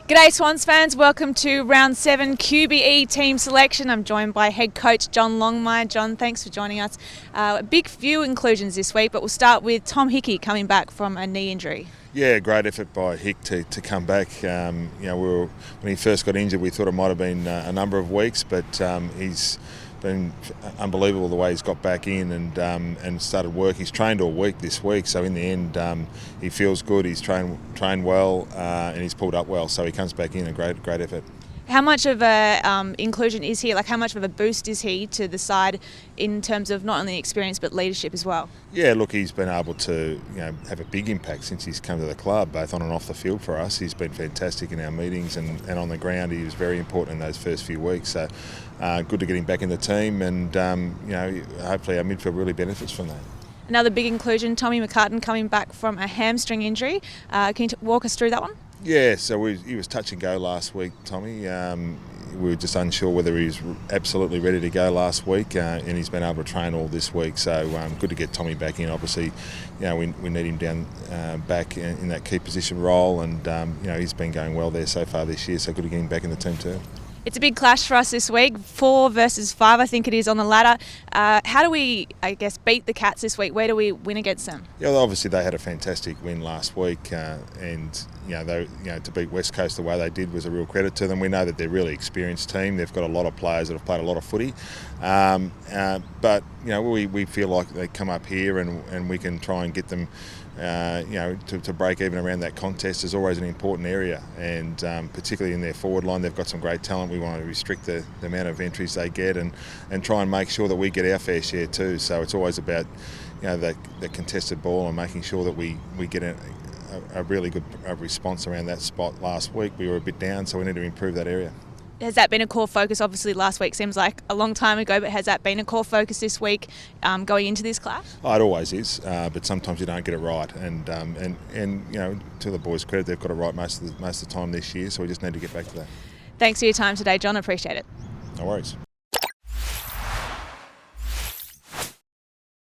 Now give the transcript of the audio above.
G'day Swans fans, welcome to round 7 QBE team selection. I'm joined by head coach John Longmire. John, thanks for joining us. A big few inclusions this week, but we'll start with Tom Hickey coming back from a knee injury. Yeah, great effort by Hick to come back. When he first got injured, we thought it might have been a number of weeks, but he's been unbelievable the way he's got back in and started work. He's trained all week this week, so in the end he feels good. He's trained well and he's pulled up well, so he comes back in. A great effort. How much of a inclusion is he? Like, how much of a boost is he to the side in terms of not only experience but leadership as well? Yeah, look, he's been able to have a big impact since he's come to the club, both on and off the field for us. He's been fantastic in our meetings and on the ground. He was very important in those first few weeks. So good to get him back in the team, and hopefully our midfield really benefits from that. Another big inclusion, Tommy McCartan coming back from a hamstring injury. Can you walk us through that one? Yeah, so he was touch and go last week, Tommy. We were just unsure whether he was absolutely ready to go last week, and he's been able to train all this week. So good to get Tommy back in. Obviously, we need him down back in that key position role, and he's been going well there so far this year. So good to get him back in the team too. It's a big clash for us this week, 4 versus 5 I think it is on the ladder. How do we, beat the Cats this week? Where do we win against them? Yeah, well, obviously they had a fantastic win last week, and to beat West Coast the way they did was a real credit to them. We know that they're a really experienced team. They've got a lot of players that have played a lot of footy, but we feel like they come up here and we can try and get them. To break even around that contest is always an important area, and particularly in their forward line, they've got some great talent. We want to restrict the amount of entries they get and try and make sure that we get our fair share too. So it's always about the contested ball and making sure that we get a really good response around that spot. Last week we were a bit down, so we need to improve that area. Has that been a core focus? Obviously last week seems like a long time ago, but has that been a core focus this week going into this clash? Oh, it always is, but sometimes you don't get it right, and to the boys' credit, they've got it right most of the time this year, so we just need to get back to that. Thanks for your time today, John. Appreciate it. No worries.